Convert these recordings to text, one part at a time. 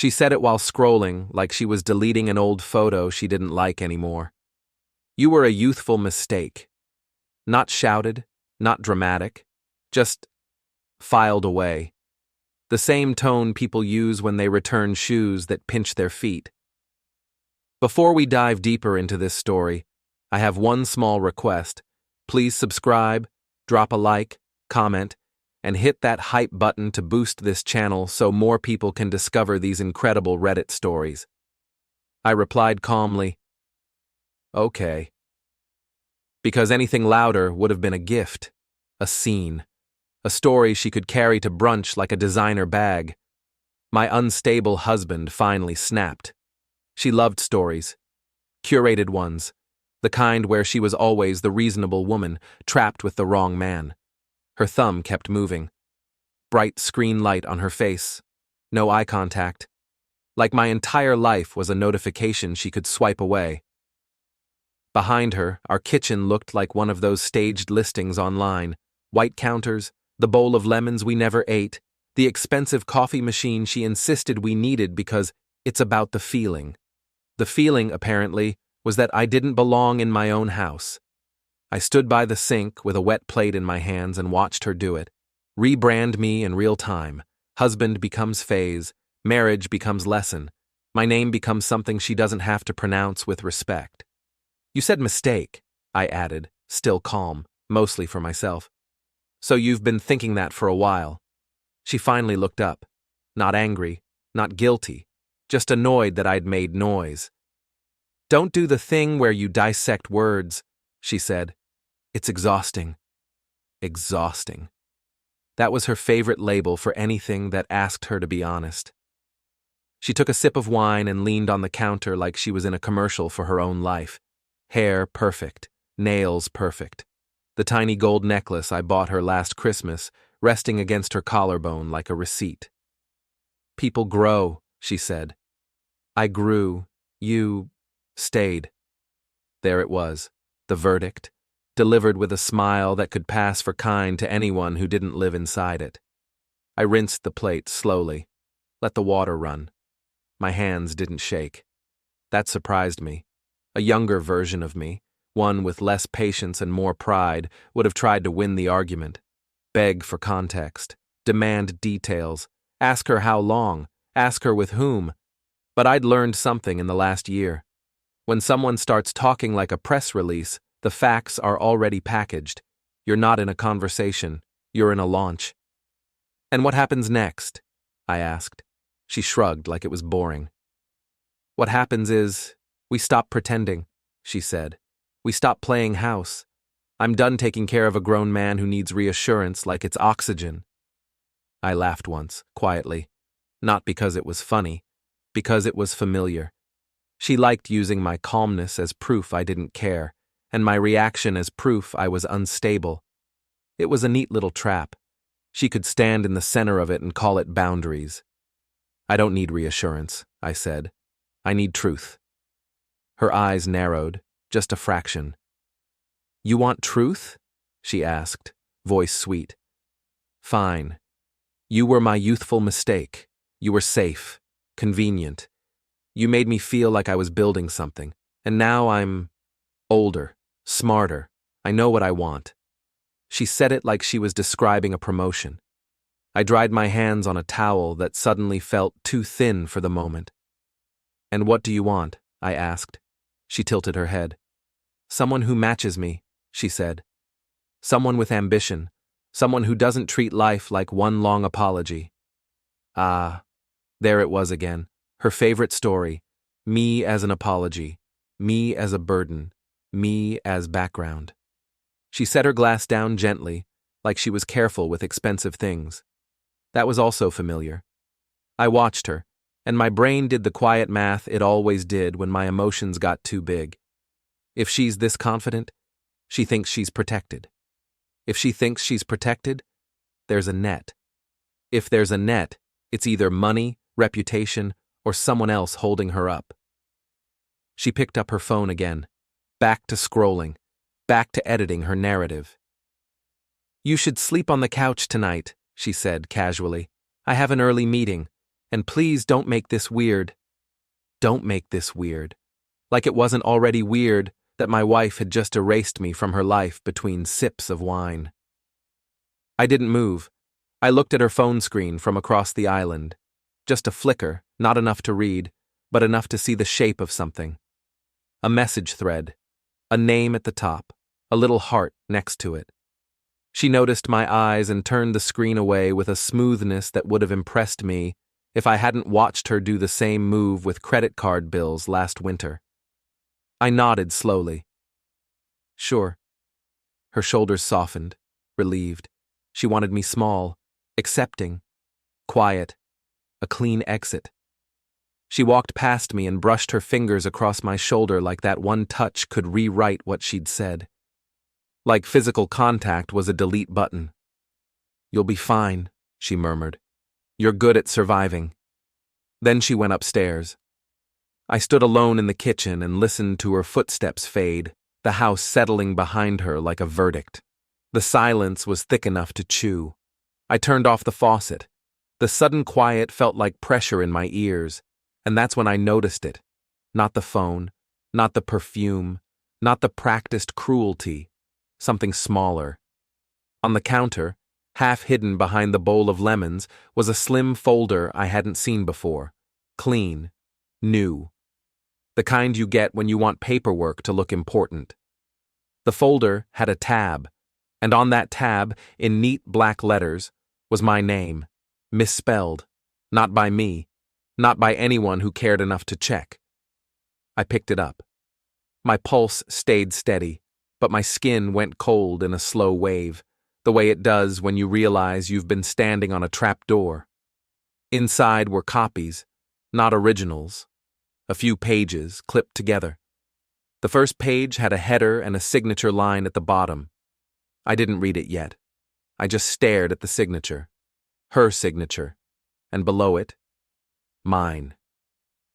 She said it while scrolling, like she was deleting an old photo she didn't like anymore. You were a youthful mistake. Not shouted, not dramatic, just filed away. The same tone people use when they return shoes that pinch their feet. Before we dive deeper into this story, I have one small request. Please subscribe, drop a like, comment, and hit that hype button to boost this channel so more people can discover these incredible Reddit stories. I replied calmly, okay. Because anything louder would have been a gift, a scene, a story she could carry to brunch like a designer bag. My unstable husband finally snapped. She loved stories, curated ones, the kind where she was always the reasonable woman trapped with the wrong man. Her thumb kept moving. Bright screen light on her face. No eye contact. Like my entire life was a notification she could swipe away. Behind her, our kitchen looked like one of those staged listings online. White counters, the bowl of lemons we never ate, the expensive coffee machine she insisted we needed because it's about the feeling. The feeling, apparently, was that I didn't belong in my own house. I stood by the sink with a wet plate in my hands and watched her do it. Rebrand me in real time. Husband becomes phase. Marriage becomes lesson. My name becomes something she doesn't have to pronounce with respect. You said mistake, I added, still calm, mostly for myself. So you've been thinking that for a while. She finally looked up. Not angry, not guilty, just annoyed that I'd made noise. Don't do the thing where you dissect words, she said. It's exhausting. Exhausting. That was her favorite label for anything that asked her to be honest. She took a sip of wine and leaned on the counter like she was in a commercial for her own life. Hair perfect, nails perfect. The tiny gold necklace I bought her last Christmas resting against her collarbone like a receipt. People grow, she said. I grew. You stayed. There it was, the verdict, delivered with a smile that could pass for kind to anyone who didn't live inside it. I rinsed the plate slowly, let the water run. My hands didn't shake. That surprised me. A younger version of me, one with less patience and more pride, would have tried to win the argument. Beg for context, demand details, ask her how long, ask her with whom. But I'd learned something in the last year. When someone starts talking like a press release, the facts are already packaged. You're not in a conversation, you're in a launch. And what happens next? I asked. She shrugged like it was boring. What happens is, we stop pretending, she said. We stop playing house. I'm done taking care of a grown man who needs reassurance like it's oxygen. I laughed once, quietly. Not because it was funny, because it was familiar. She liked using my calmness as proof I didn't care, and my reaction as proof I was unstable. It was a neat little trap. She could stand in the center of it and call it boundaries. I don't need reassurance, I said. I need truth. Her eyes narrowed, just a fraction. You want truth? She asked, voice sweet. Fine. You were my youthful mistake. You were safe, convenient. You made me feel like I was building something, and now I'm older, smarter. I know what I want. She said it like she was describing a promotion. I dried my hands on a towel that suddenly felt too thin for the moment. And what do you want? I asked. She tilted her head. Someone who matches me, she said. Someone with ambition. Someone who doesn't treat life like one long apology. Ah, there it was again. Her favorite story. Me as an apology. Me as a burden. Me as background. She set her glass down gently, like she was careful with expensive things. That was also familiar. I watched her, and my brain did the quiet math it always did when my emotions got too big. If she's this confident, she thinks she's protected. If she thinks she's protected, there's a net. If there's a net, it's either money, reputation, or someone else holding her up. She picked up her phone again, back to scrolling, back to editing her narrative. You should sleep on the couch tonight, she said casually. I have an early meeting, And please don't make this weird. Don't make this weird. Like it wasn't already weird that my wife had just erased me from her life between sips of wine. I didn't move. I looked at her phone screen from across the island. Just a flicker, not enough to read, but enough to see the shape of something. A message thread. A name at the top. A little heart next to it. She noticed my eyes and turned the screen away with a smoothness that would have impressed me if I hadn't watched her do the same move with credit card bills last winter. I nodded slowly. Sure. Her shoulders softened, relieved. She wanted me small, accepting, quiet, a clean exit. She walked past me and brushed her fingers across my shoulder like that one touch could rewrite what she'd said. Like physical contact was a delete button. You'll be fine, she murmured. You're good at surviving. Then she went upstairs. I stood alone in the kitchen and listened to her footsteps fade, the house settling behind her like a verdict. The silence was thick enough to chew. I turned off the faucet. The sudden quiet felt like pressure in my ears, and that's when I noticed it. Not the phone, not the perfume, not the practiced cruelty. Something smaller. On the counter, half hidden behind the bowl of lemons, was a slim folder I hadn't seen before. Clean. New. The kind you get when you want paperwork to look important. The folder had a tab, and on that tab, in neat black letters, was my name, misspelled. Not by me. Not by anyone who cared enough to check. I picked it up. My pulse stayed steady, but my skin went cold in a slow wave, the way it does when you realize you've been standing on a trap door. Inside were copies, not originals. A few pages clipped together. The first page had a header and a signature line at the bottom. I didn't read it yet. I just stared at the signature. Her signature. And below it, mine.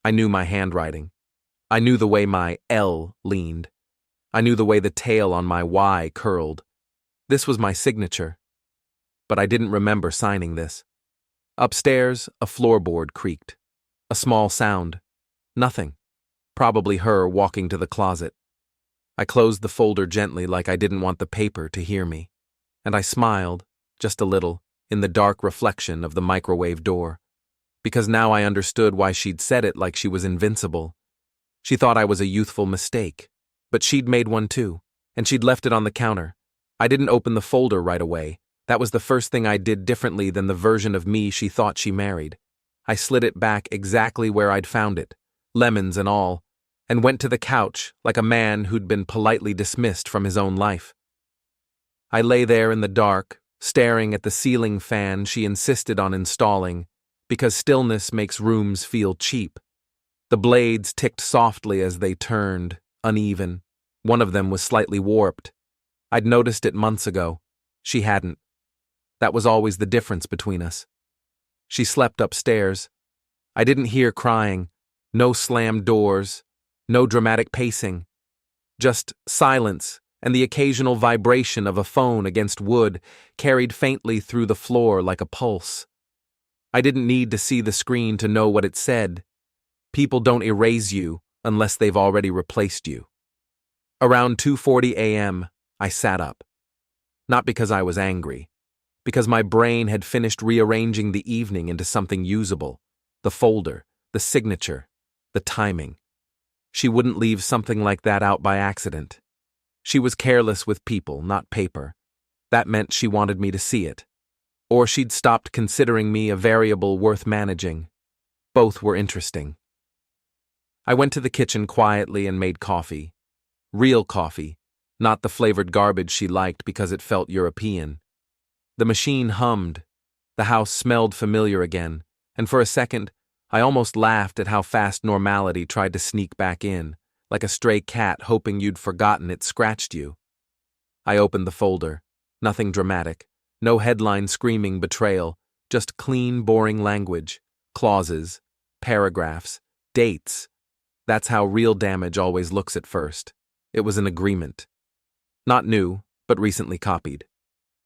I knew my handwriting. I knew the way my L leaned. I knew the way the tail on my Y curled. This was my signature. But I didn't remember signing this. Upstairs, a floorboard creaked. A small sound. Nothing. Probably her walking to the closet. I closed the folder gently like I didn't want the paper to hear me. And I smiled, just a little, in the dark reflection of the microwave door. Because now I understood why she'd said it like she was invincible. She thought I was a youthful mistake. But she'd made one too, and she'd left it on the counter. I didn't open the folder right away. That was the first thing I did differently than the version of me she thought she married. I slid it back exactly where I'd found it, lemons and all, and went to the couch like a man who'd been politely dismissed from his own life. I lay there in the dark, staring at the ceiling fan she insisted on installing, because stillness makes rooms feel cheap. The blades ticked softly as they turned, uneven. One of them was slightly warped. I'd noticed it months ago. She hadn't. That was always the difference between us. She slept upstairs. I didn't hear crying. No slammed doors. No dramatic pacing. Just silence and the occasional vibration of a phone against wood carried faintly through the floor like a pulse. I didn't need to see the screen to know what it said. People don't erase you unless they've already replaced you. Around 2:40 a.m., I sat up. Not because I was angry, because my brain had finished rearranging the evening into something usable. The folder, the signature, the timing. She wouldn't leave something like that out by accident. She was careless with people, not paper. That meant she wanted me to see it. Or she'd stopped considering me a variable worth managing. Both were interesting. I went to the kitchen quietly and made coffee. Real coffee, not the flavored garbage she liked because it felt European. The machine hummed. The house smelled familiar again, and for a second, I almost laughed at how fast normality tried to sneak back in, like a stray cat hoping you'd forgotten it scratched you. I opened the folder. Nothing dramatic. No headline screaming betrayal. Just clean, boring language. Clauses. Paragraphs. Dates. That's how real damage always looks at first. It was an agreement. Not new, but recently copied.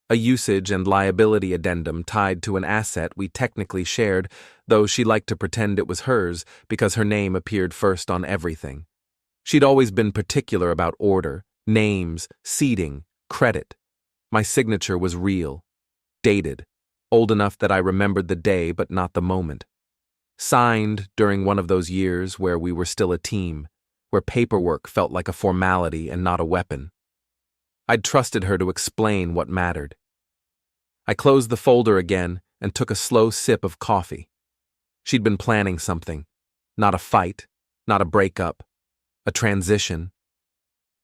A usage and liability addendum tied to an asset we technically shared, though she liked to pretend it was hers because her name appeared first on everything. She'd always been particular about order, names, seating, credit. My signature was real, dated, old enough that I remembered the day but not the moment. Signed during one of those years where we were still a team, where paperwork felt like a formality and not a weapon. I'd trusted her to explain what mattered. I closed the folder again and took a slow sip of coffee. She'd been planning something. Not a fight, not a breakup, a transition.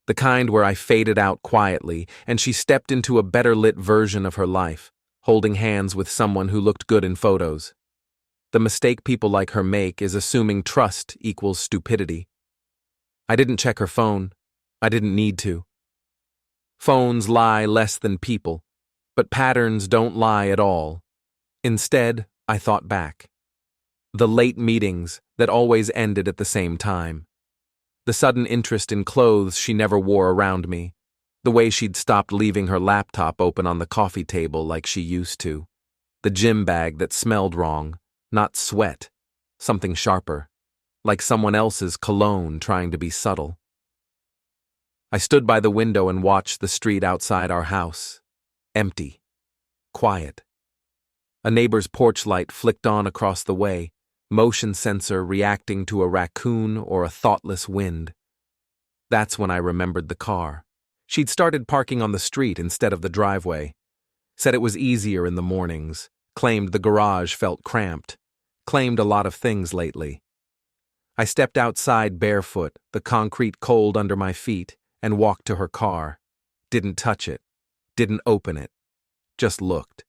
The kind where I faded out quietly and she stepped into a better-lit version of her life, holding hands with someone who looked good in photos. The mistake people like her make is assuming trust equals stupidity. I didn't check her phone. I didn't need to. Phones lie less than people, but patterns don't lie at all. Instead, I thought back. The late meetings that always ended at the same time. The sudden interest in clothes she never wore around me. The way she'd stopped leaving her laptop open on the coffee table like she used to. The gym bag that smelled wrong, not sweat, something sharper, like someone else's cologne trying to be subtle. I stood by the window and watched the street outside our house. Empty. Quiet. A neighbor's porch light flicked on across the way, motion sensor reacting to a raccoon or a thoughtless wind. That's when I remembered the car. She'd started parking on the street instead of the driveway. Said it was easier in the mornings. Claimed the garage felt cramped. Claimed a lot of things lately. I stepped outside barefoot, the concrete cold under my feet, and walked to her car. Didn't touch it. Didn't open it. Just looked.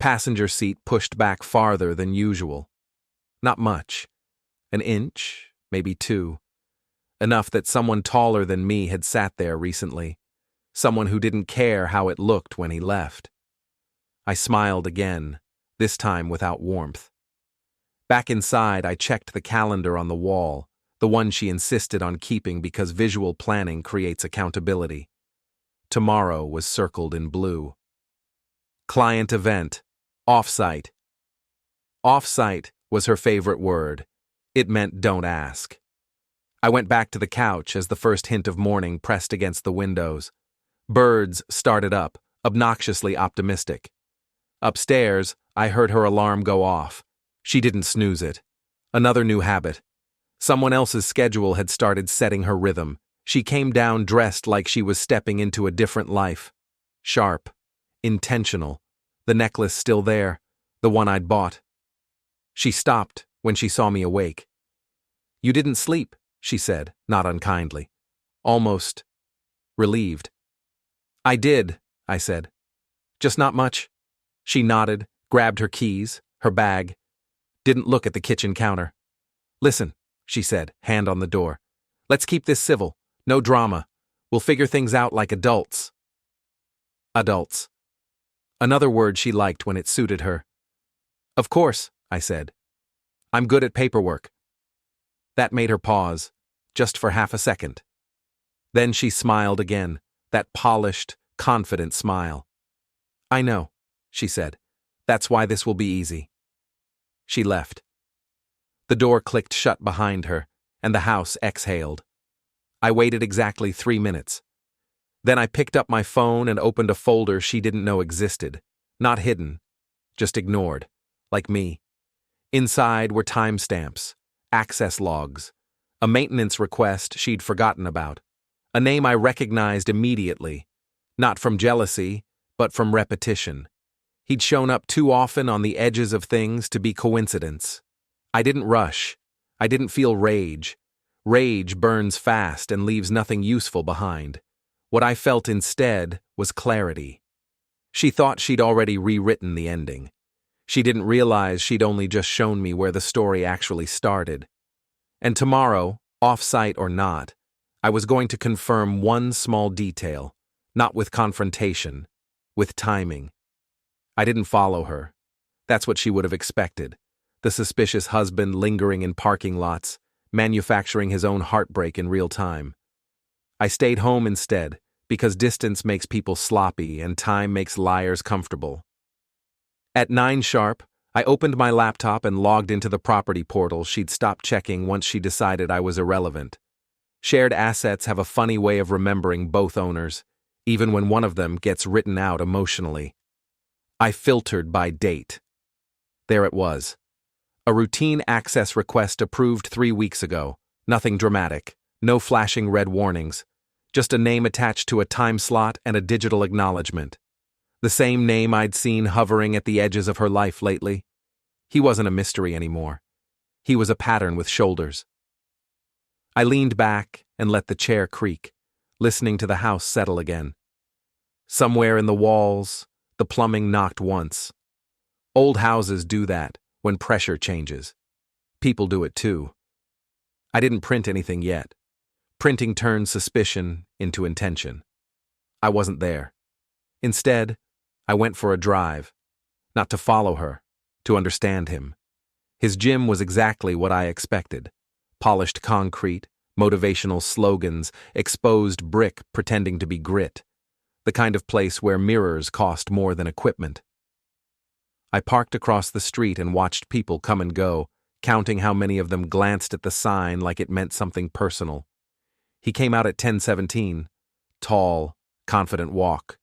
Passenger seat pushed back farther than usual. Not much. An inch, maybe 2. Enough that someone taller than me had sat there recently. Someone who didn't care how it looked when he left. I smiled again, this time without warmth. Back inside, I checked the calendar on the wall, the one she insisted on keeping because visual planning creates accountability. Tomorrow was circled in blue. Client event. Offsite. Offsite was her favorite word. It meant don't ask. I went back to the couch as the first hint of morning pressed against the windows. Birds started up, obnoxiously optimistic. Upstairs, I heard her alarm go off. She didn't snooze it. Another new habit. Someone else's schedule had started setting her rhythm. She came down dressed like she was stepping into a different life. Sharp. Intentional. The necklace still there. The one I'd bought. She stopped when she saw me awake. "You didn't sleep," she said, not unkindly. Almost relieved. "I did," I said. "Just not much." She nodded, grabbed her keys, her bag. Didn't look at the kitchen counter. "Listen," she said, hand on the door. "Let's keep this civil. No drama. We'll figure things out like adults." Adults. Another word she liked when it suited her. "Of course," I said. "I'm good at paperwork." That made her pause, just for half a second. Then she smiled again, that polished, confident smile. "I know," she said. "That's why this will be easy." She left. The door clicked shut behind her, and the house exhaled. I waited exactly 3 minutes. Then I picked up my phone and opened a folder she didn't know existed. Not hidden, just ignored, like me. Inside were timestamps, access logs, a maintenance request she'd forgotten about, a name I recognized immediately, not from jealousy, but from repetition. He'd shown up too often on the edges of things to be coincidence. I didn't rush. I didn't feel rage. Rage burns fast and leaves nothing useful behind. What I felt instead was clarity. She thought she'd already rewritten the ending. She didn't realize she'd only just shown me where the story actually started. And tomorrow, off-site or not, I was going to confirm one small detail, not with confrontation, with timing. I didn't follow her. That's what she would have expected. The suspicious husband lingering in parking lots, manufacturing his own heartbreak in real time. I stayed home instead, because distance makes people sloppy and time makes liars comfortable. At 9 sharp, I opened my laptop and logged into the property portal she'd stopped checking once she decided I was irrelevant. Shared assets have a funny way of remembering both owners, even when one of them gets written out emotionally. I filtered by date. There it was. A routine access request approved 3 weeks ago. Nothing dramatic, no flashing red warnings, just a name attached to a time slot and a digital acknowledgement. The same name I'd seen hovering at the edges of her life lately. He wasn't a mystery anymore. He was a pattern with shoulders. I leaned back and let the chair creak, listening to the house settle again. Somewhere in the walls, the plumbing knocked once. Old houses do that when pressure changes. People do it too. I didn't print anything yet. Printing turned suspicion into intention. I wasn't there. Instead, I went for a drive. Not to follow her, to understand him. His gym was exactly what I expected. Polished concrete, motivational slogans, exposed brick pretending to be grit. The kind of place where mirrors cost more than equipment. I parked across the street and watched people come and go, counting how many of them glanced at the sign like it meant something personal. He came out at 10:17, tall, confident walk,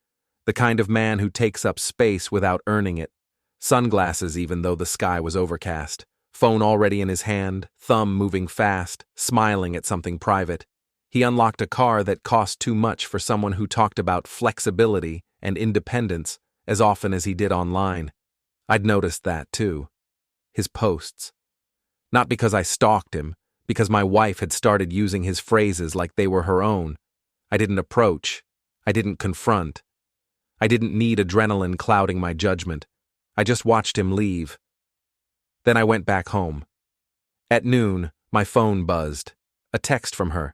the kind of man who takes up space without earning it, sunglasses even though the sky was overcast, phone already in his hand, thumb moving fast, smiling at something private. He unlocked a car that cost too much for someone who talked about flexibility and independence as often as he did online. I'd noticed that too. His posts. Not because I stalked him, because my wife had started using his phrases like they were her own. I didn't approach. I didn't confront. I didn't need adrenaline clouding my judgment. I just watched him leave. Then I went back home. At noon, my phone buzzed. A text from her.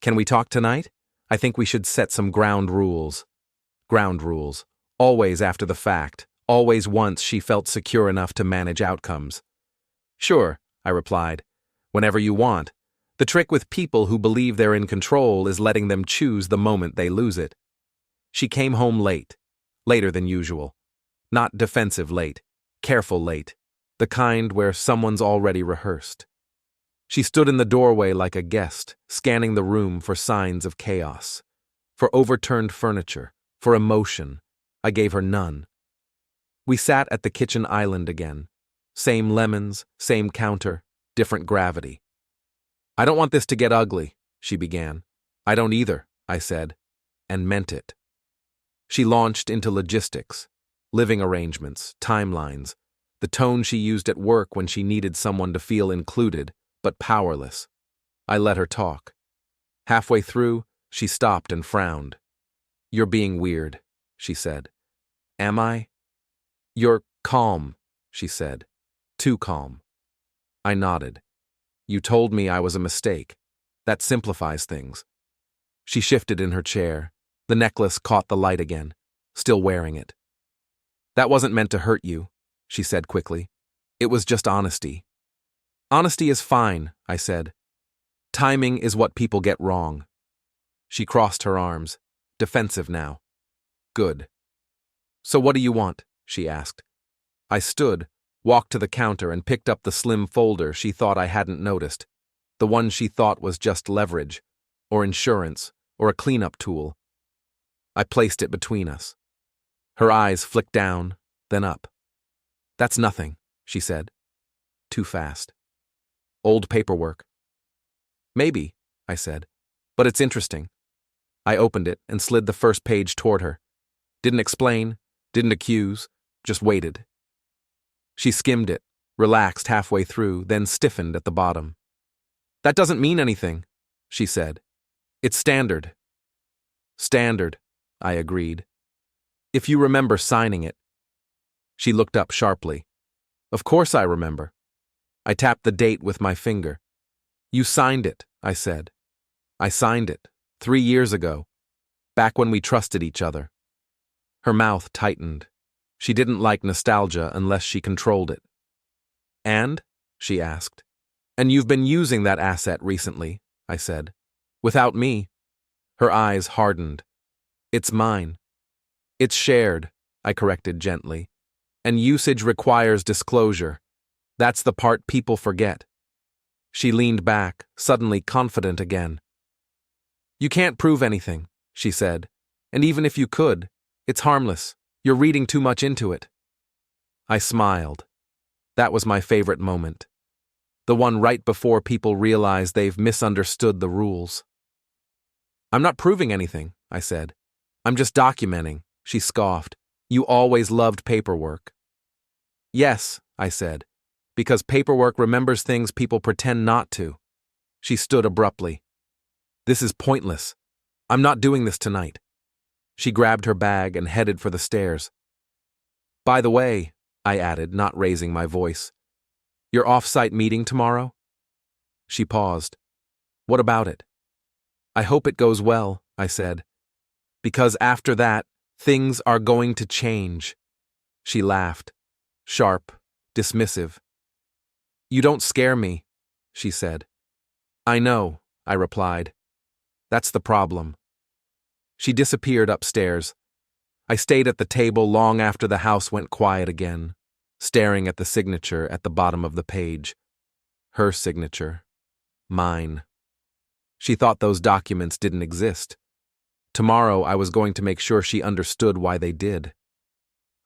"Can we talk tonight? I think we should set some ground rules." Ground rules. Always after the fact. Always once she felt secure enough to manage outcomes. "Sure," I replied. "Whenever you want. The trick with people who believe they're in control is letting them choose the moment they lose it." She came home late. Later than usual. Not defensive late. Careful late. The kind where someone's already rehearsed. She stood in the doorway like a guest, scanning the room for signs of chaos. For overturned furniture. For emotion. I gave her none. We sat at the kitchen island again. Same lemons, same counter, different gravity. "I don't want this to get ugly," she began. "I don't either," I said, and meant it. She launched into logistics, living arrangements, timelines, the tone she used at work when she needed someone to feel included, but powerless. I let her talk. Halfway through, she stopped and frowned. "You're being weird," she said. "Am I?" "You're calm," she said. "Too calm." I nodded. "You told me I was a mistake. That simplifies things." She shifted in her chair. The necklace caught the light again, still wearing it. "That wasn't meant to hurt you," she said quickly. "It was just honesty." "Honesty is fine," I said. "Timing is what people get wrong." She crossed her arms, defensive now. "Good." "So what do you want?" she asked. I stood, walked to the counter and picked up the slim folder she thought I hadn't noticed, the one she thought was just leverage, or insurance, or a cleanup tool. I placed it between us. Her eyes flicked down, then up. "That's nothing," she said. Too fast. "Old paperwork." "Maybe," I said, "but it's interesting." I opened it and slid the first page toward her. Didn't explain, didn't accuse, just waited. She skimmed it, relaxed halfway through, then stiffened at the bottom. "That doesn't mean anything," she said. "It's standard." "Standard," I agreed. "If you remember signing it." She looked up sharply. "Of course I remember." I tapped the date with my finger. "You signed it," I said. "I signed it, 3 years ago, back when we trusted each other." Her mouth tightened. She didn't like nostalgia unless she controlled it. "And?" she asked. "And you've been using that asset recently," I said. "Without me." Her eyes hardened. "It's mine." "It's shared," I corrected gently. And usage requires disclosure. That's the part people forget. She leaned back, suddenly confident again. You can't prove anything, she said. And even if you could, it's harmless. You're reading too much into it. I smiled. That was my favorite moment. The one right before people realize they've misunderstood the rules. I'm not proving anything, I said. I'm just documenting, she scoffed. You always loved paperwork. Yes, I said, because paperwork remembers things people pretend not to. She stood abruptly. This is pointless. I'm not doing this tonight. She grabbed her bag and headed for the stairs. By the way, I added, not raising my voice, your off-site meeting tomorrow? She paused. What about it? I hope it goes well, I said, because after that, things are going to change. She laughed, sharp, dismissive. You don't scare me, she said. I know, I replied. That's the problem. She disappeared upstairs. I stayed at the table long after the house went quiet again, staring at the signature at the bottom of the page. Her signature. Mine. She thought those documents didn't exist. Tomorrow I was going to make sure she understood why they did.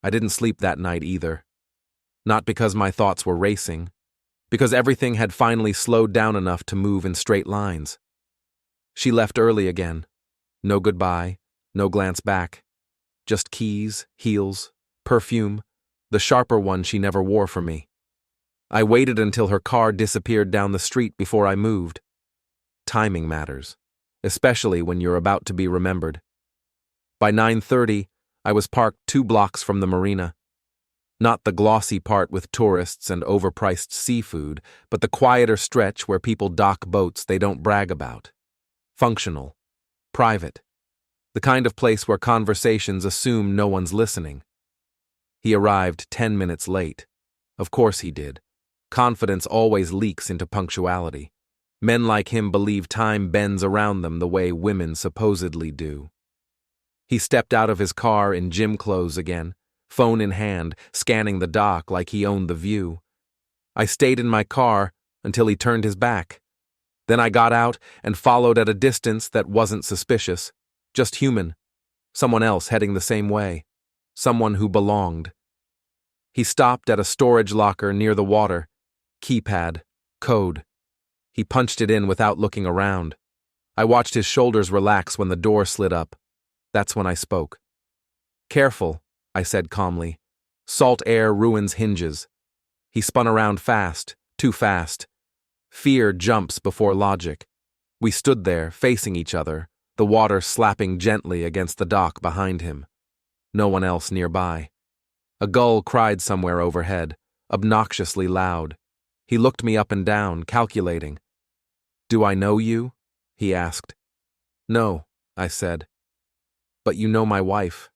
I didn't sleep that night either. Not because my thoughts were racing, because everything had finally slowed down enough to move in straight lines. She left early again. No goodbye, no glance back. Just keys, heels, perfume, the sharper one she never wore for me. I waited until her car disappeared down the street before I moved. Timing matters, especially when you're about to be remembered. By 9:30, I was parked 2 blocks from the marina. Not the glossy part with tourists and overpriced seafood, but the quieter stretch where people dock boats they don't brag about. Functional. Private. The kind of place where conversations assume no one's listening. He arrived 10 minutes late. Of course he did. Confidence always leaks into punctuality. Men like him believe time bends around them the way women supposedly do. He stepped out of his car in gym clothes again, phone in hand, scanning the dock like he owned the view. I stayed in my car until he turned his back. Then I got out and followed at a distance that wasn't suspicious, just human. Someone else heading the same way. Someone who belonged. He stopped at a storage locker near the water. Keypad. Code. He punched it in without looking around. I watched his shoulders relax when the door slid up. That's when I spoke. Careful, I said calmly. Salt air ruins hinges. He spun around fast, too fast. Fear jumps before logic. We stood there, facing each other, the water slapping gently against the dock behind him. No one else nearby. A gull cried somewhere overhead, obnoxiously loud. He looked me up and down, calculating. Do I know you? He asked. No, I said. But you know my wife.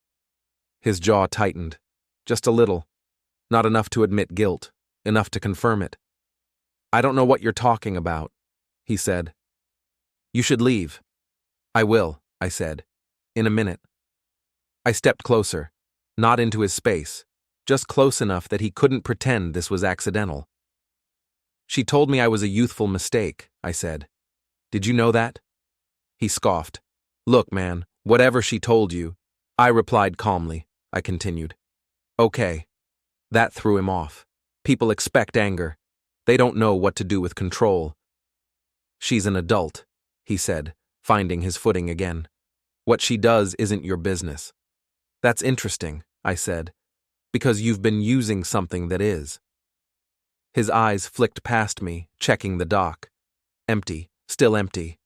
His jaw tightened. Just a little. Not enough to admit guilt, enough to confirm it. I don't know what you're talking about, he said. You should leave. I will, I said. In a minute. I stepped closer, not into his space, just close enough that he couldn't pretend this was accidental. She told me I was a youthful mistake, I said. Did you know that? He scoffed. Look, man, whatever she told you. I replied calmly. I continued. Okay. That threw him off. People expect anger. They don't know what to do with control. She's an adult, he said, finding his footing again. What she does isn't your business. That's interesting, I said, because you've been using something that is. His eyes flicked past me, checking the dock. Empty, still empty.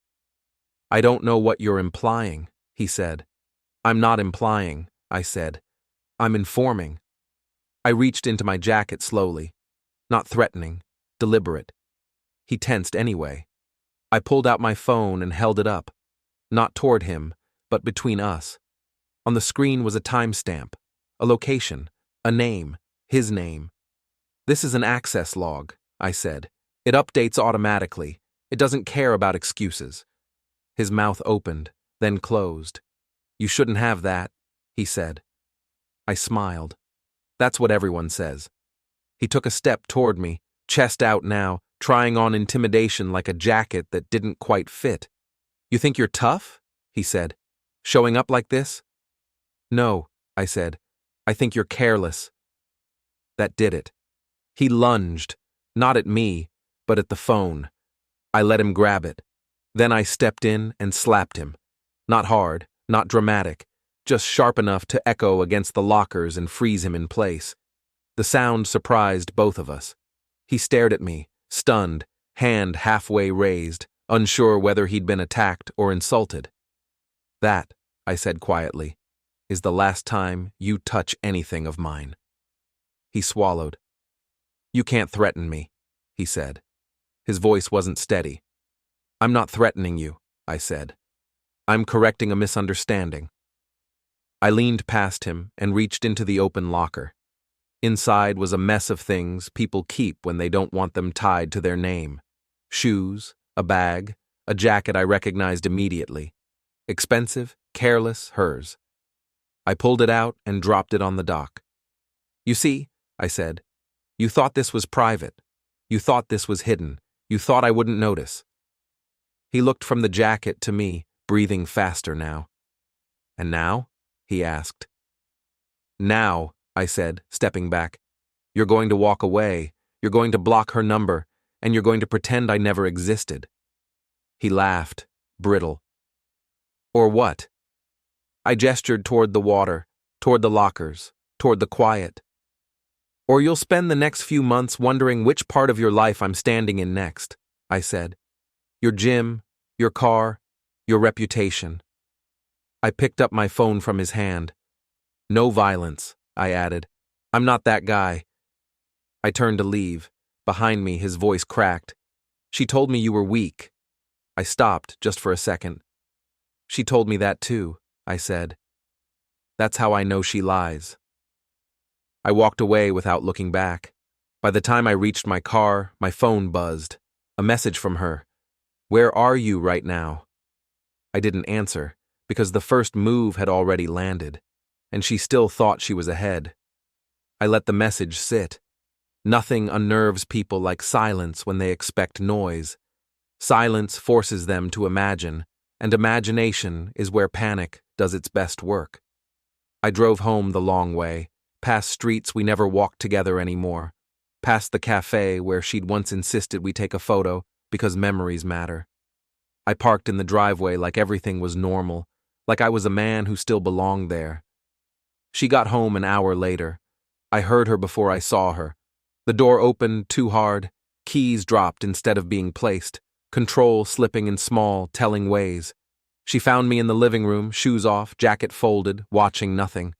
I don't know what you're implying, he said. I'm not implying, I said. I'm informing. I reached into my jacket slowly, not threatening, deliberate. He tensed anyway. I pulled out my phone and held it up, not toward him, but between us. On the screen was a timestamp, a location, a name, his name. This is an access log, I said. It updates automatically. It doesn't care about excuses. His mouth opened, then closed. You shouldn't have that, he said. I smiled. That's what everyone says. He took a step toward me, chest out now, trying on intimidation like a jacket that didn't quite fit. You think you're tough? He said. Showing up like this? No, I said. I think you're careless. That did it. He lunged, not at me, but at the phone. I let him grab it. Then I stepped in and slapped him. Not hard, not dramatic, just sharp enough to echo against the lockers and freeze him in place. The sound surprised both of us. He stared at me, stunned, hand halfway raised, unsure whether he'd been attacked or insulted. That, I said quietly, is the last time you touch anything of mine. He swallowed. You can't threaten me, he said. His voice wasn't steady. I'm not threatening you, I said. I'm correcting a misunderstanding. I leaned past him and reached into the open locker. Inside was a mess of things people keep when they don't want them tied to their name. Shoes, a bag, a jacket I recognized immediately. Expensive, careless, hers. I pulled it out and dropped it on the dock. You see, I said, you thought this was private. You thought this was hidden. You thought I wouldn't notice. He looked from the jacket to me, breathing faster now. And now? He asked. Now, I said, stepping back. You're going to walk away, you're going to block her number, and you're going to pretend I never existed. He laughed, brittle. Or what? I gestured toward the water, toward the lockers, toward the quiet. Or you'll spend the next few months wondering which part of your life I'm standing in next, I said. Your gym, your car, your reputation. I picked up my phone from his hand. No violence, I added. I'm not that guy. I turned to leave. Behind me, his voice cracked. She told me you were weak. I stopped just for a second. She told me that too, I said. That's how I know she lies. I walked away without looking back. By the time I reached my car, my phone buzzed. A message from her. Where are you right now? I didn't answer, because the first move had already landed, and she still thought she was ahead. I let the message sit. Nothing unnerves people like silence when they expect noise. Silence forces them to imagine, and imagination is where panic does its best work. I drove home the long way, past streets we never walked together anymore, past the cafe where she'd once insisted we take a photo because memories matter. I parked in the driveway like everything was normal, like I was a man who still belonged there. She got home an hour later. I heard her before I saw her. The door opened too hard, keys dropped instead of being placed, control slipping in small, telling ways. She found me in the living room, shoes off, jacket folded, watching nothing.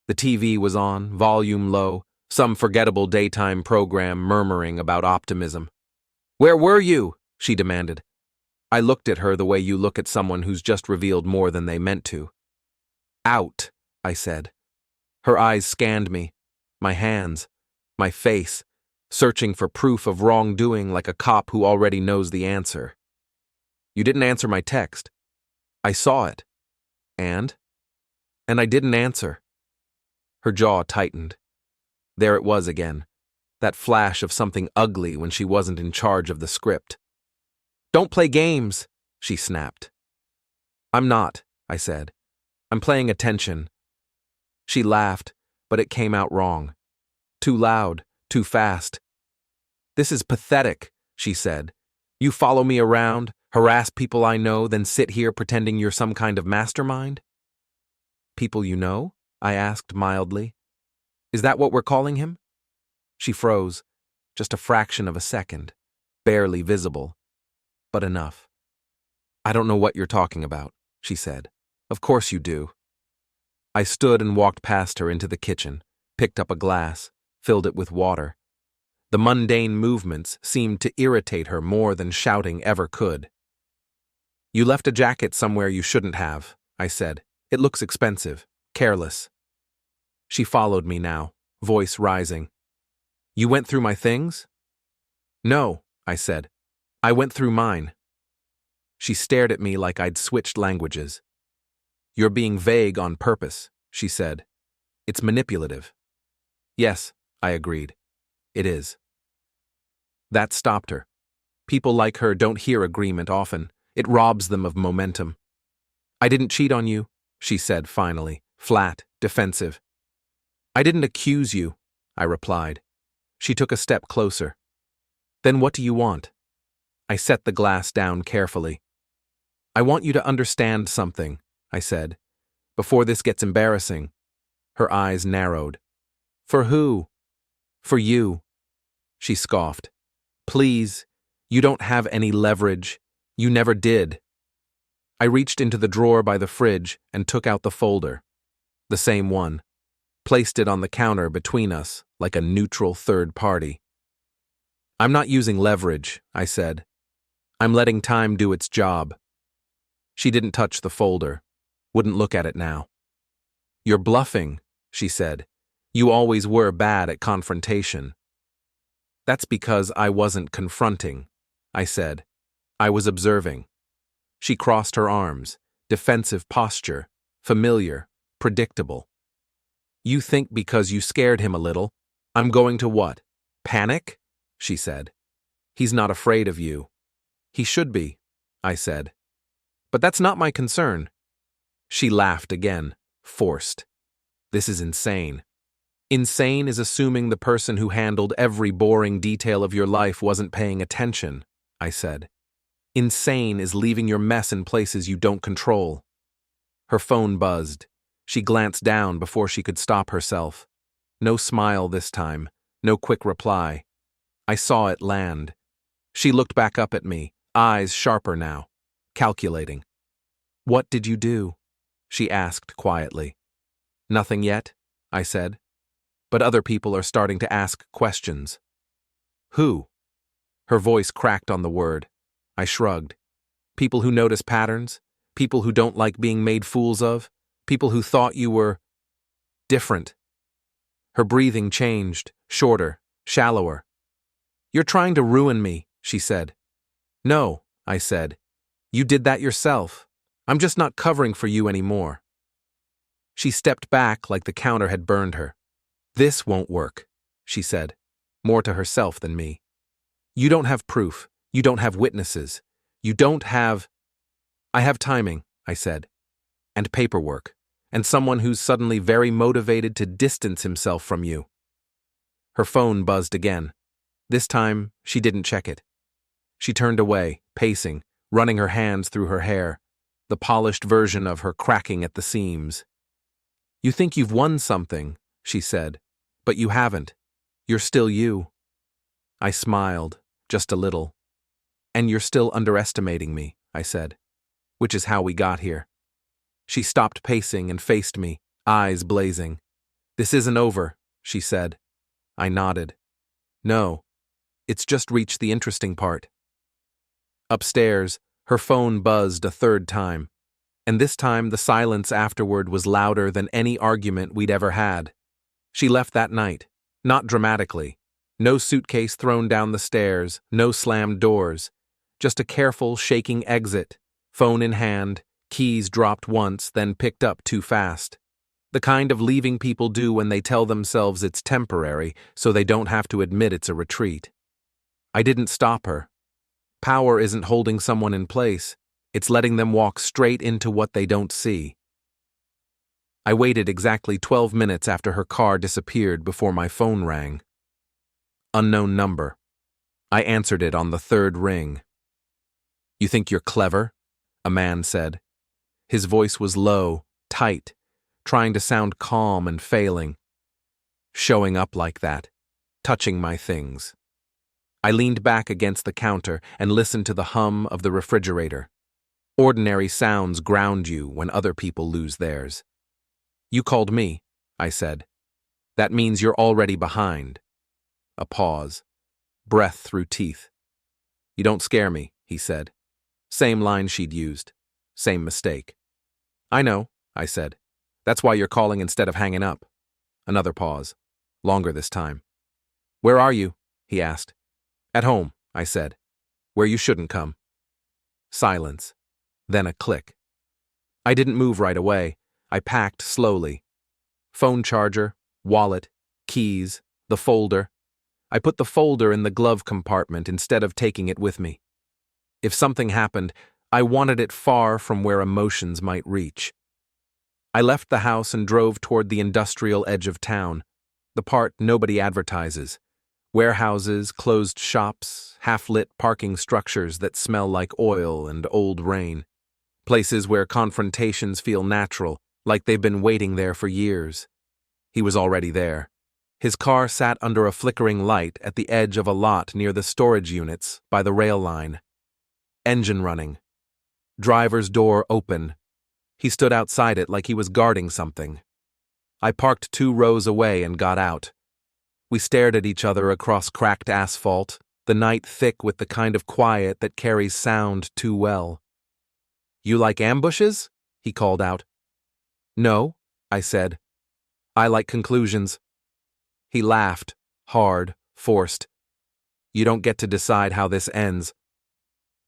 The TV was on, volume low, some forgettable daytime program murmuring about optimism. Where were you? She demanded. I looked at her the way you look at someone who's just revealed more than they meant to. Out, I said. Her eyes scanned me, my hands, my face, searching for proof of wrongdoing like a cop who already knows the answer. You didn't answer my text. I saw it. And I didn't answer. Her jaw tightened. There it was again, that flash of something ugly when she wasn't in charge of the script. Don't play games, she snapped. I'm not, I said. I'm paying attention. She laughed, but it came out wrong. Too loud, too fast. This is pathetic, she said. You follow me around, harass people I know, then sit here pretending you're some kind of mastermind? People you know? I asked mildly. Is that what we're calling him? She froze, just a fraction of a second, barely visible, but enough. I don't know what you're talking about, she said. Of course you do. I stood and walked past her into the kitchen, picked up a glass, filled it with water. The mundane movements seemed to irritate her more than shouting ever could. You left a jacket somewhere you shouldn't have, I said. It looks expensive, careless. She followed me now, voice rising. You went through my things? No, I said. I went through mine. She stared at me like I'd switched languages. You're being vague on purpose, she said. It's manipulative. Yes, I agreed. It is. That stopped her. People like her don't hear agreement often. It robs them of momentum. I didn't cheat on you, she said finally, flat, defensive. I didn't accuse you, I replied. She took a step closer. Then what do you want? I set the glass down carefully. I want you to understand something, I said, before this gets embarrassing. Her eyes narrowed. For who? For you. She scoffed. Please, you don't have any leverage. You never did. I reached into the drawer by the fridge and took out the folder. The same one. Placed it on the counter between us, like a neutral third party. I'm not using leverage, I said. I'm letting time do its job. She didn't touch the folder. Wouldn't look at it now. You're bluffing, she said. You always were bad at confrontation. That's because I wasn't confronting, I said. I was observing. She crossed her arms, defensive posture, familiar, predictable. You think because you scared him a little, I'm going to what? Panic? She said. He's not afraid of you. He should be, I said. But that's not my concern. She laughed again, forced. This is insane. Insane is assuming the person who handled every boring detail of your life wasn't paying attention, I said. Insane is leaving your mess in places you don't control. Her phone buzzed. She glanced down before she could stop herself. No smile this time, no quick reply. I saw it land. She looked back up at me, eyes sharper now, calculating. What did you do? She asked quietly. Nothing yet, I said. But other people are starting to ask questions. Who? Her voice cracked on the word. I shrugged. People who notice patterns? People who don't like being made fools of? People who thought you were different. Her breathing changed, shorter, shallower. You're trying to ruin me, she said. No, I said. You did that yourself. I'm just not covering for you anymore. She stepped back like the counter had burned her. This won't work, she said, more to herself than me. You don't have proof. You don't have witnesses. You don't have... I have timing, I said, and paperwork, and someone who's suddenly very motivated to distance himself from you. Her phone buzzed again. This time, she didn't check it. She turned away, pacing, running her hands through her hair, the polished version of her cracking at the seams. You think you've won something, she said, but you haven't. You're still you. I smiled, just a little. And you're still underestimating me, I said, which is how we got here. She stopped pacing and faced me, eyes blazing. This isn't over, she said. I nodded. No, it's just reached the interesting part. Upstairs, her phone buzzed a third time, and this time the silence afterward was louder than any argument we'd ever had. She left that night, not dramatically. No suitcase thrown down the stairs, no slammed doors. Just a careful, shaking exit, phone in hand, keys dropped once, then picked up too fast. The kind of leaving people do when they tell themselves it's temporary, so they don't have to admit it's a retreat. I didn't stop her. Power isn't holding someone in place, it's letting them walk straight into what they don't see. I waited exactly 12 minutes after her car disappeared before my phone rang. Unknown number. I answered it on the third ring. You think you're clever? A man said. His voice was low, tight, trying to sound calm and failing. Showing up like that, touching my things. I leaned back against the counter and listened to the hum of the refrigerator. Ordinary sounds ground you when other people lose theirs. You called me, I said. That means you're already behind. A pause. Breath through teeth. You don't scare me, he said. Same line she'd used. Same mistake. I know, I said. That's why you're calling instead of hanging up. Another pause. Longer this time. Where are you? He asked. At home, I said. Where you shouldn't come. Silence. Then a click. I didn't move right away. I packed slowly. Phone charger, wallet, keys, the folder. I put the folder in the glove compartment instead of taking it with me. If something happened, I wanted it far from where emotions might reach. I left the house and drove toward the industrial edge of town, the part nobody advertises. Warehouses, closed shops, half-lit parking structures that smell like oil and old rain. Places where confrontations feel natural, like they've been waiting there for years. He was already there. His car sat under a flickering light at the edge of a lot near the storage units by the rail line. Engine running. Driver's door open. He stood outside it like he was guarding something. I parked 2 rows away and got out. We stared at each other across cracked asphalt, the night thick with the kind of quiet that carries sound too well. "You like ambushes?" he called out. "No," I said. "I like conclusions." He laughed, hard, forced. "You don't get to decide how this ends."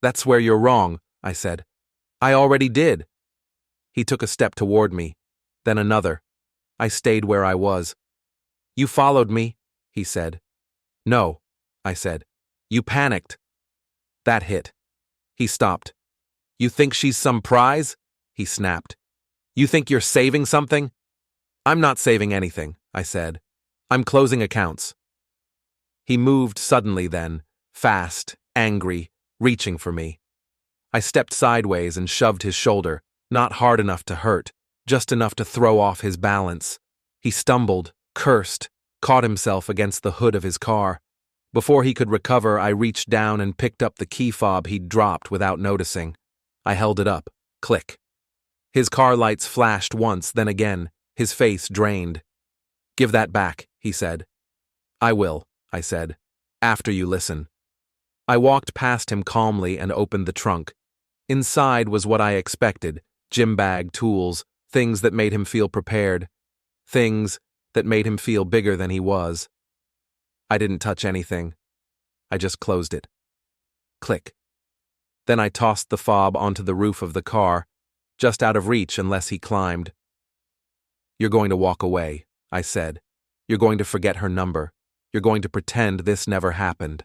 "That's where you're wrong," I said. "I already did." He took a step toward me, then another. I stayed where I was. "You followed me," he said. "No," I said. "You panicked." That hit. He stopped. "You think she's some prize?" he snapped. "You think you're saving something?" "I'm not saving anything," I said. "I'm closing accounts." He moved suddenly then, fast, angry, reaching for me. I stepped sideways and shoved his shoulder, not hard enough to hurt, just enough to throw off his balance. He stumbled, cursed, caught himself against the hood of his car. Before he could recover, I reached down and picked up the key fob he'd dropped without noticing. I held it up. Click. His car lights flashed once, then again, his face drained. "Give that back," he said. "I will," I said. "After you listen." I walked past him calmly and opened the trunk. Inside was what I expected: gym bag, tools, things that made him feel prepared. Things that made him feel bigger than he was. I didn't touch anything. I just closed it. Click. Then I tossed the fob onto the roof of the car, just out of reach unless he climbed. "You're going to walk away," I said. "You're going to forget her number. You're going to pretend this never happened."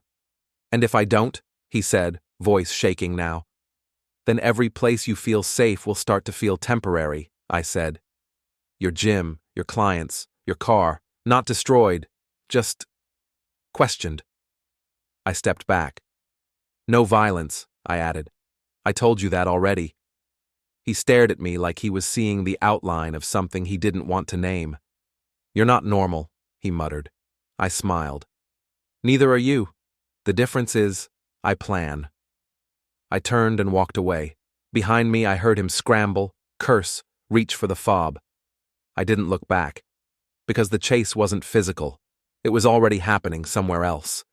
"And if I don't," he said, voice shaking now. "Then every place you feel safe will start to feel temporary," I said. "Your gym, your clients, your car, not destroyed, just questioned." I stepped back. "No violence," I added. "I told you that already." He stared at me like he was seeing the outline of something he didn't want to name. "You're not normal," he muttered. I smiled. "Neither are you. The difference is, I plan." I turned and walked away. Behind me, I heard him scramble, curse, reach for the fob. I didn't look back, because the chase wasn't physical. It was already happening somewhere else.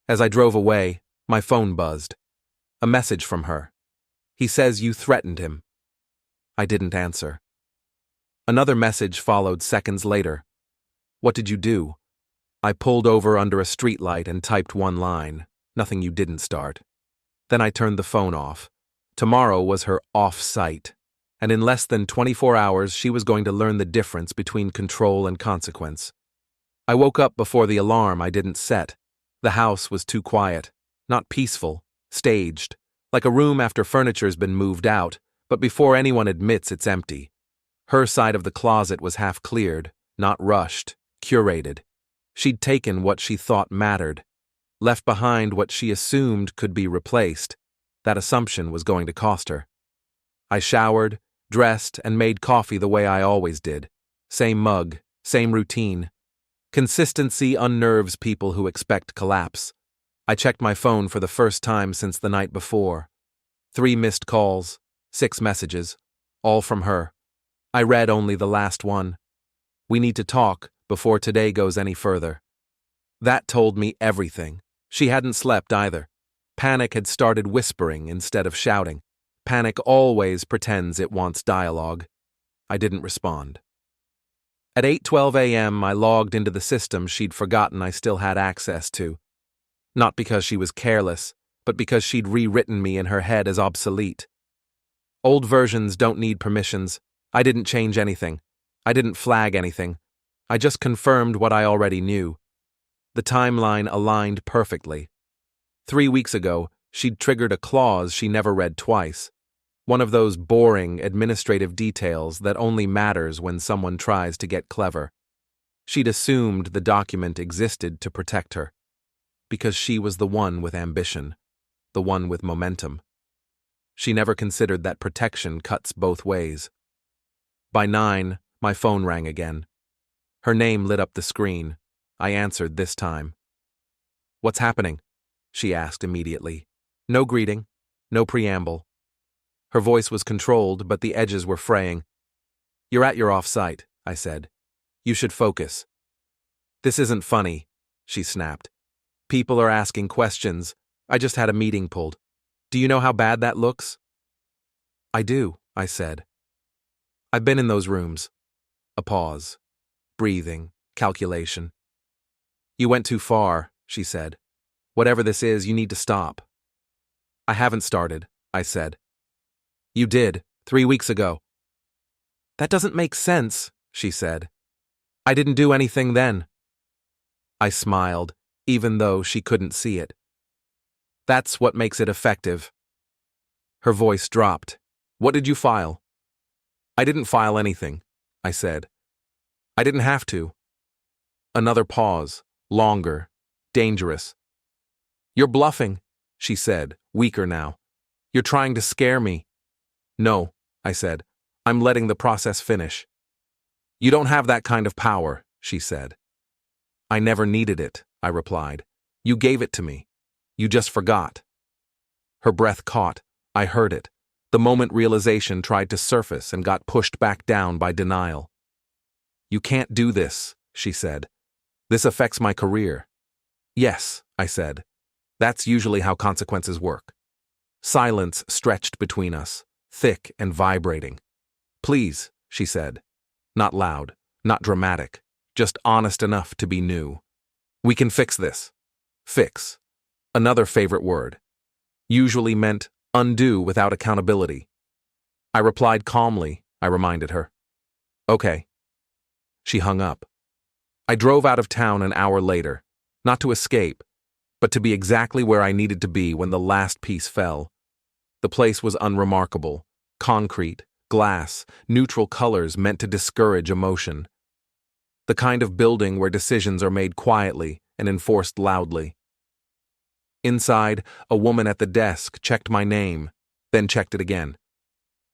As I drove away, my phone buzzed. A message from her. "He says you threatened him." I didn't answer. Another message followed seconds later. "What did you do?" I pulled over under a streetlight and typed one line. "Nothing you didn't start." Then I turned the phone off. Tomorrow was her off-site, and in less than 24 hours she was going to learn the difference between control and consequence. I woke up before the alarm I didn't set. The house was too quiet, not peaceful, staged, like a room after furniture's been moved out, but before anyone admits it's empty. Her side of the closet was half cleared, not rushed, curated. She'd taken what she thought mattered, left behind what she assumed could be replaced. That assumption was going to cost her. I showered, dressed, and made coffee the way I always did. Same mug, same routine. Consistency unnerves people who expect collapse. I checked my phone for the first time since the night before. 3 missed calls, 6 messages, all from her. I read only the last one. "We need to talk before today goes any further." That told me everything. She hadn't slept either. Panic had started whispering instead of shouting. Panic always pretends it wants dialogue. I didn't respond. At 8:12 a.m., I logged into the system she'd forgotten I still had access to. Not because she was careless, but because she'd rewritten me in her head as obsolete. Old versions don't need permissions. I didn't change anything. I didn't flag anything. I just confirmed what I already knew. The timeline aligned perfectly. 3 weeks ago, she'd triggered a clause she never read twice. One of those boring administrative details that only matters when someone tries to get clever. She'd assumed the document existed to protect her, because she was the one with ambition, the one with momentum. She never considered that protection cuts both ways. By 9, my phone rang again. Her name lit up the screen. I answered this time. "What's happening?" she asked immediately. No greeting, no preamble. Her voice was controlled, but the edges were fraying. "You're at your off-site," I said. "You should focus." "This isn't funny," she snapped. "People are asking questions. I just had a meeting pulled. Do you know how bad that looks?" "I do," I said. "I've been in those rooms." A pause. Breathing. Calculation. "You went too far," she said. "Whatever this is, you need to stop." "I haven't started," I said. "You did, 3 weeks ago." "That doesn't make sense," she said. "I didn't do anything then." I smiled, even though she couldn't see it. "That's what makes it effective." Her voice dropped. "What did you file?" "I didn't file anything," I said. "I didn't have to." Another pause, longer, dangerous. "You're bluffing," she said, weaker now. "You're trying to scare me." "No," I said. "I'm letting the process finish." "You don't have that kind of power," she said. "I never needed it," I replied. "You gave it to me. You just forgot." Her breath caught. I heard it. The moment realization tried to surface and got pushed back down by denial. "You can't do this," she said. "This affects my career." "Yes," I said. "That's usually how consequences work." Silence stretched between us, thick and vibrating. "Please," she said. Not loud, not dramatic, just honest enough to be new. "We can fix this." Fix. Another favorite word. Usually meant undo without accountability. I replied calmly, I reminded her. "Okay." She hung up. I drove out of town an hour later, not to escape, but to be exactly where I needed to be when the last piece fell. The place was unremarkable. Concrete, glass, neutral colors meant to discourage emotion. The kind of building where decisions are made quietly and enforced loudly. Inside, a woman at the desk checked my name, then checked it again.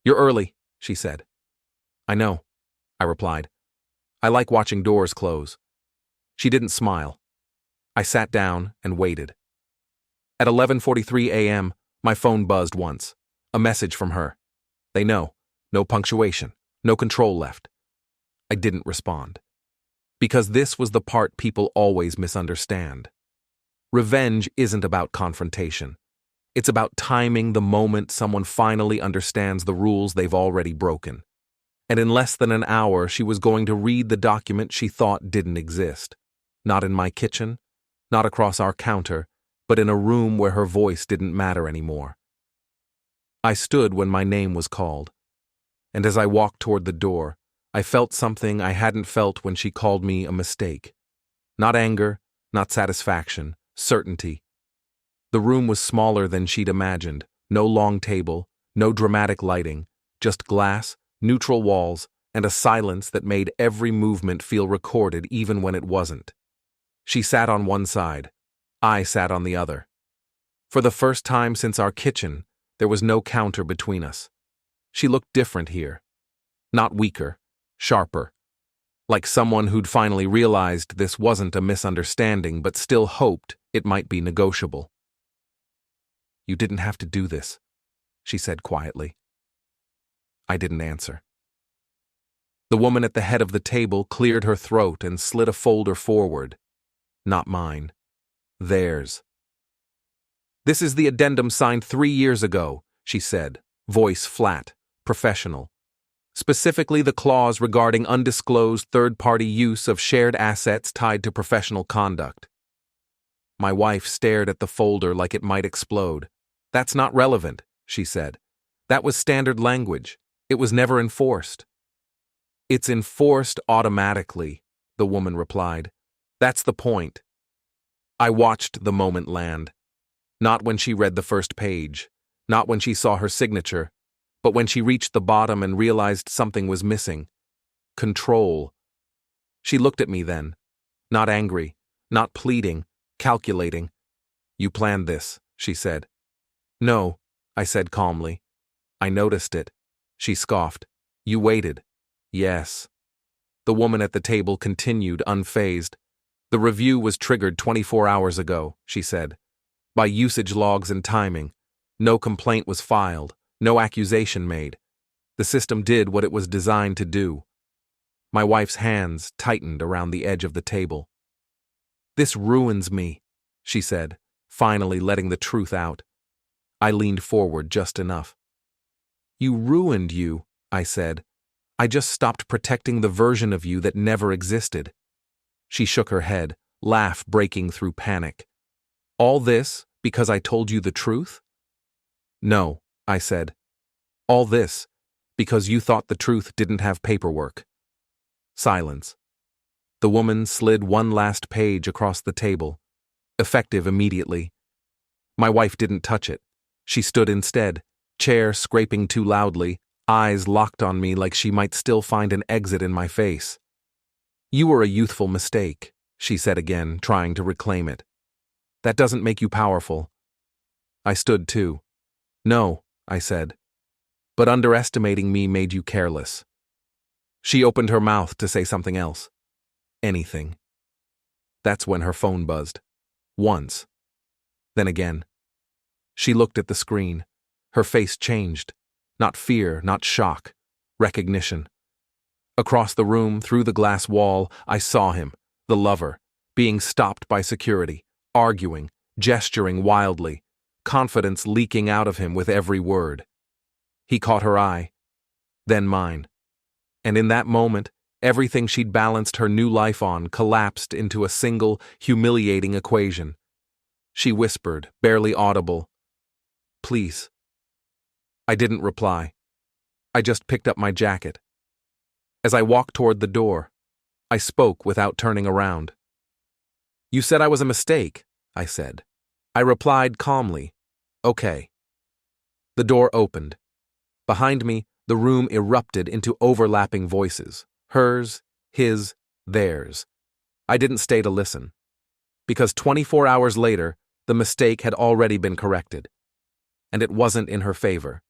"You're early," she said. "I know," I replied. "I like watching doors close." She didn't smile. I sat down and waited. At 11:43 a.m., my phone buzzed once. A message from her. They know. No punctuation. No control left. I didn't respond. Because this was the part people always misunderstand. Revenge isn't about confrontation. It's about timing the moment someone finally understands the rules they've already broken. And in less than an hour, she was going to read the document she thought didn't exist. Not in my kitchen, not across our counter, but in a room where her voice didn't matter anymore. I stood when my name was called. And as I walked toward the door, I felt something I hadn't felt when she called me a mistake. Not anger, not satisfaction, certainty. The room was smaller than she'd imagined. No long table, no dramatic lighting, just glass, neutral walls, and a silence that made every movement feel recorded even when it wasn't. She sat on one side. I sat on the other. For the first time since our kitchen, there was no counter between us. She looked different here. Not weaker, sharper. Like someone who'd finally realized this wasn't a misunderstanding but still hoped it might be negotiable. "You didn't have to do this," she said quietly. I didn't answer. The woman at the head of the table cleared her throat and slid a folder forward. Not mine. Theirs. "This is the addendum signed 3 years ago," she said, voice flat, professional. "Specifically the clause regarding undisclosed third-party use of shared assets tied to professional conduct." My wife stared at the folder like it might explode. "That's not relevant," she said. "That was standard language. It was never enforced." "It's enforced automatically," the woman replied. That's the point. I watched the moment land. Not when she read the first page, not when she saw her signature, but when she reached the bottom and realized something was missing. Control. She looked at me then, not angry, not pleading, calculating. You planned this, she said. No, I said calmly. I noticed it. She scoffed. You waited. Yes. The woman at the table continued, unfazed. The review was triggered 24 hours ago, she said. By usage logs and timing. No complaint was filed, no accusation made. The system did what it was designed to do. My wife's hands tightened around the edge of the table. This ruins me, she said, finally letting the truth out. I leaned forward just enough. You ruined you, I said. I just stopped protecting the version of you that never existed. She shook her head, laugh breaking through panic. All this because I told you the truth? No, I said. All this because you thought the truth didn't have paperwork. Silence. The woman slid one last page across the table, effective immediately. My wife didn't touch it. She stood instead, chair scraping too loudly, eyes locked on me like she might still find an exit in my face. You were a youthful mistake, she said again, trying to reclaim it. That doesn't make you powerful. I stood too. No, I said. But underestimating me made you careless. She opened her mouth to say something else. Anything. That's when her phone buzzed. Once. Then again. She looked at the screen. Her face changed. Not fear, not shock. Recognition. Across the room, through the glass wall, I saw him, the lover, being stopped by security, arguing, gesturing wildly, confidence leaking out of him with every word. He caught her eye, then mine. And in that moment, everything she'd balanced her new life on collapsed into a single, humiliating equation. She whispered, barely audible, "Please." I didn't reply. I just picked up my jacket. As I walked toward the door, I spoke without turning around. You said I was a mistake, I said. I replied calmly, okay. The door opened. Behind me, the room erupted into overlapping voices, hers, his, theirs. I didn't stay to listen. Because 24 hours later, the mistake had already been corrected. And it wasn't in her favor.